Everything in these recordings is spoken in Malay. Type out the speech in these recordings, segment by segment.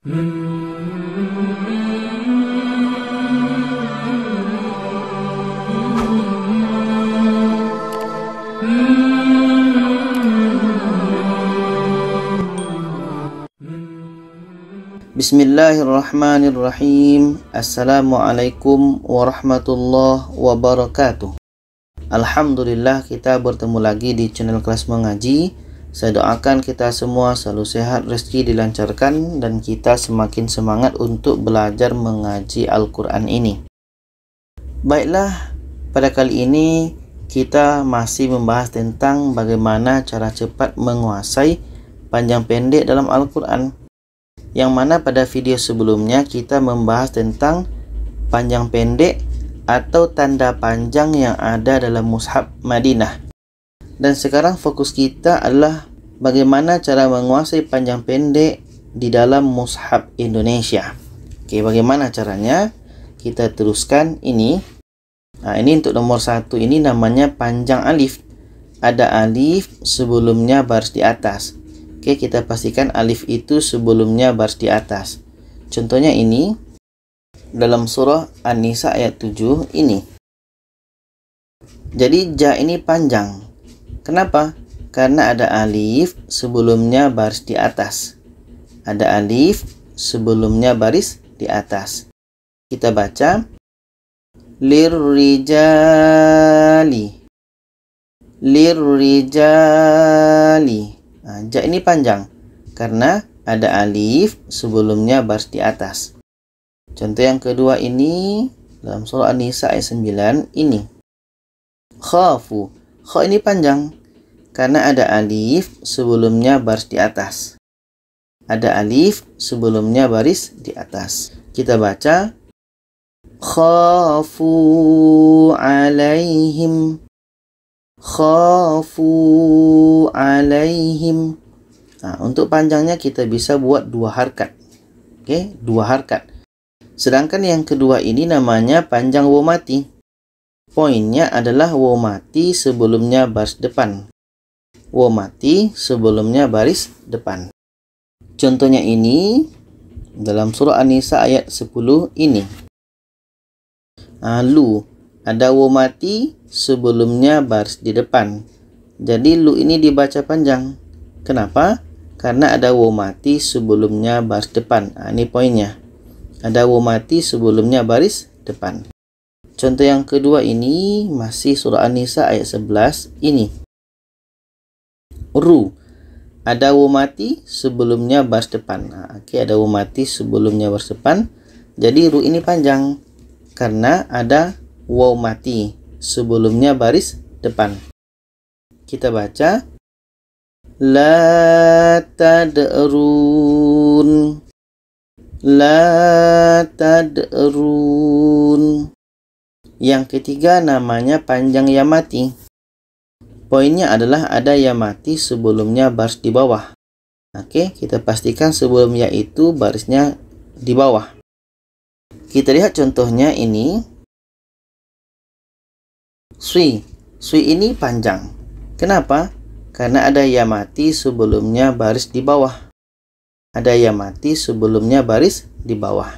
Bismillahirrahmanirrahim. Assalamualaikum warahmatullahi wabarakatuh. Alhamdulillah, kita bertemu lagi di channel Kelas Mengaji. Saya doakan kita semua selalu sehat, rezeki dilancarkan, dan kita semakin semangat untuk belajar mengaji Al-Quran ini. Baiklah, pada kali ini kita masih membahas tentang bagaimana cara cepat menguasai panjang pendek dalam Al-Quran. Yang mana pada video sebelumnya kita membahas tentang panjang pendek atau tanda panjang yang ada dalam mushaf Madinah. Dan sekarang fokus kita adalah bagaimana cara menguasai panjang pendek di dalam mushaf Indonesia. Oke, bagaimana caranya? Kita teruskan ini. Nah, ini untuk nomor 1 ini namanya panjang alif. Ada alif sebelumnya baris di atas. Oke, kita pastikan alif itu sebelumnya baris di atas. Contohnya ini dalam surah An-Nisa ayat 7 ini. Jadi ja ini panjang. Kenapa? Karena ada alif sebelumnya baris di atas. Ada alif sebelumnya baris di atas. Kita baca lirrijali. Lirrijali. Nah, ja ini panjang karena ada alif sebelumnya baris di atas. Contoh yang kedua ini dalam surah An-Nisa ayat 9 ini. Khafu. Kha ini panjang karena ada alif sebelumnya baris di atas. Ada alif sebelumnya baris di atas. Kita baca khafu alaihim. Khafu alaihim. Nah, untuk panjangnya kita bisa buat 2 harkat. Oke, 2 harkat. Sedangkan yang kedua ini namanya panjang waw mati. Poinnya adalah waw mati sebelumnya baris depan. Waw mati sebelumnya baris depan. Contohnya ini dalam surah An-Nisa ayat 10 ini. Lu. Ada waw mati sebelumnya baris di depan. Jadi lu ini dibaca panjang. Kenapa? Karena ada waw mati sebelumnya baris depan. Nah, ini poinnya. Ada waw mati sebelumnya baris depan. Contoh yang kedua ini masih surah An-Nisa ayat 11 ini. Ru. Ada waw mati sebelumnya baris depan. Nah, oke, ada waw mati sebelumnya baris depan. Jadi ru ini panjang karena ada waw mati sebelumnya baris depan. Kita baca la tad'run. La tad'run. Yang ketiga namanya panjang ya mati. Poinnya adalah ada ya mati sebelumnya baris di bawah. Oke, kita pastikan sebelum ya itu barisnya di bawah. Kita lihat contohnya ini. Sui. Sui ini panjang. Kenapa? Karena ada ya mati sebelumnya baris di bawah. Ada ya mati sebelumnya baris di bawah.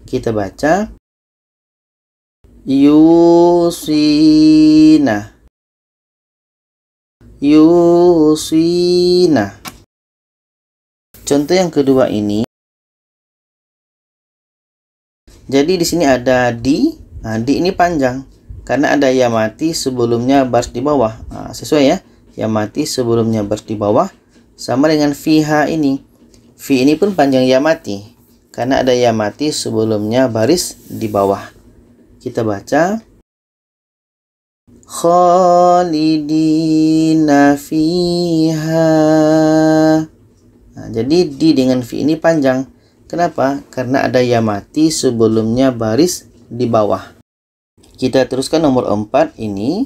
Kita baca Yusina. Yusina. Contoh yang kedua ini. Jadi di sini ada di. Nah, di ini panjang karena ada ya mati sebelumnya baris di bawah. Nah, sesuai ya. Ya mati sebelumnya baris di bawah sama dengan fiha ini. Fi ini pun panjang ya mati karena ada ya mati sebelumnya baris di bawah. Kita baca khalidina fiha. Nah, jadi di dengan fi ini panjang. Kenapa? Karena ada ya mati sebelumnya baris di bawah. Kita teruskan nomor 4 ini.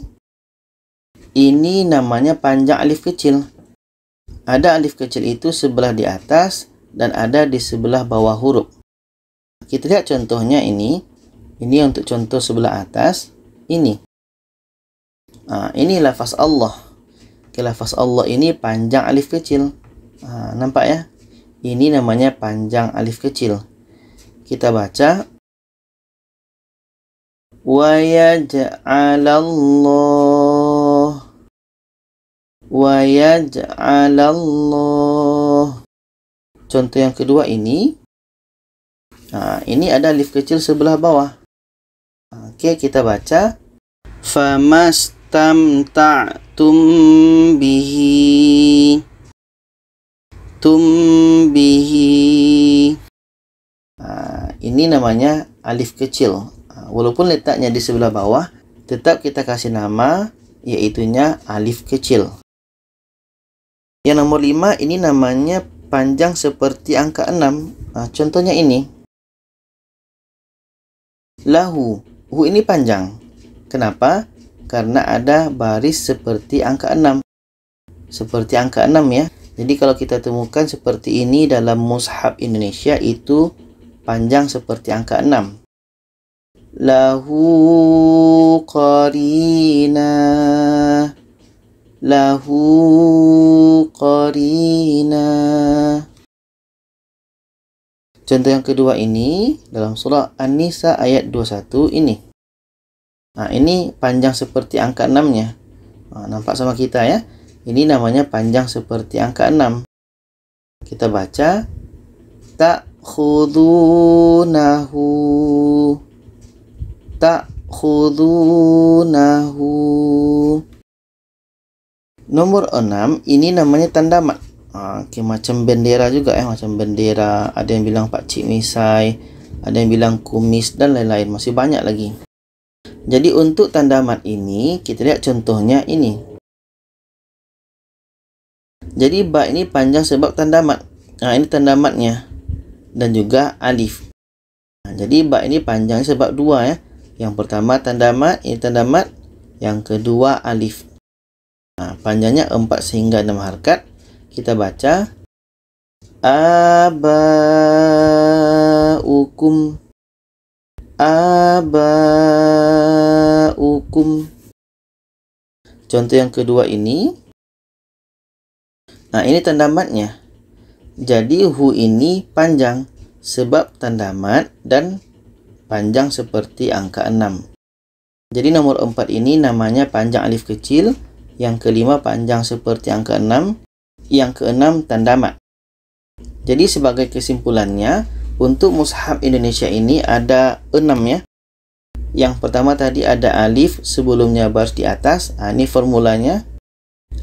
Ini namanya panjang alif kecil. Ada alif kecil itu sebelah di atas dan ada di sebelah bawah huruf. Kita lihat contohnya ini. Ini untuk contoh sebelah atas. Ini. Nah, ini lafaz Allah. Oke, lafaz Allah ini panjang alif kecil. Nah, nampak ya? Ini namanya panjang alif kecil. Kita baca wa yaj'alallah. Contoh yang kedua ini. Ini ada alif kecil sebelah bawah. Oke, kita baca famastamta'tum bihi ini namanya alif kecil. Walaupun letaknya di sebelah bawah, tetap kita kasih nama, yaitunya alif kecil. Yang nomor 5, ini namanya panjang seperti angka 6. Contohnya ini. Lahu. Hu ini panjang. Kenapa? Karena ada baris seperti angka 6. Seperti angka 6 ya. Jadi kalau kita temukan seperti ini dalam mushaf Indonesia, itu panjang seperti angka 6. Lahu qarina. Lahu qarina. Contoh yang kedua ini dalam surah An-Nisa ayat 21 ini. Ini panjang seperti angka 6-nya. Nampak sama kita ya. Ini namanya panjang seperti angka 6. Kita baca ta'khudunahu. Ta'khudunahu. Nomor 6, ini namanya tanda mat. Macam bendera juga ya, macam bendera. Ada yang bilang pakcik misai, ada yang bilang kumis dan lain-lain, masih banyak lagi. Jadi untuk tanda mat ini kita lihat contohnya ini. Jadi ba ini panjang sebab tanda mat. Ini tanda matnya dan juga alif. Jadi ba ini panjang sebab dua ya. Yang pertama tanda mat, ini tanda mat. Yang kedua alif. Panjangnya 4 sehingga 6 harakat. Kita baca abaukum. Abaukum. Contoh yang kedua ini. Ini tanda matnya. Jadi hu ini panjang sebab tanda mat dan panjang seperti angka 6. Jadi nomor 4 ini namanya panjang alif kecil. Yang kelima panjang seperti angka 6. Yang keenam tanda mat. Jadi sebagai kesimpulannya, untuk mushaf Indonesia ini ada 6 ya. Yang pertama tadi ada alif sebelumnya baris di atas. Ini formulanya.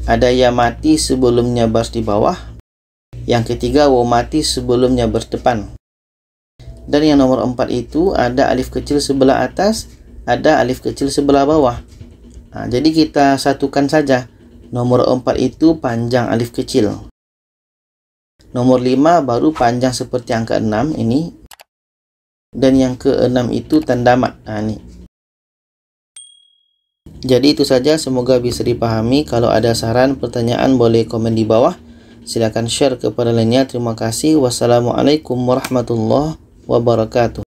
Ada ya mati sebelumnya baris di bawah. Yang ketiga waw mati sebelumnya baris depan. Dan yang nomor 4 itu ada alif kecil sebelah atas, ada alif kecil sebelah bawah. Jadi kita satukan saja. Nomor 4 itu panjang alif kecil. Nomor 5 baru panjang seperti angka 6 ini. Dan yang ke-6 itu tanda mat. Ini. Jadi itu saja, semoga bisa dipahami. Kalau ada saran, pertanyaan boleh komen di bawah. Silakan share kepada lainnya. Terima kasih. Wassalamualaikum warahmatullahi wabarakatuh.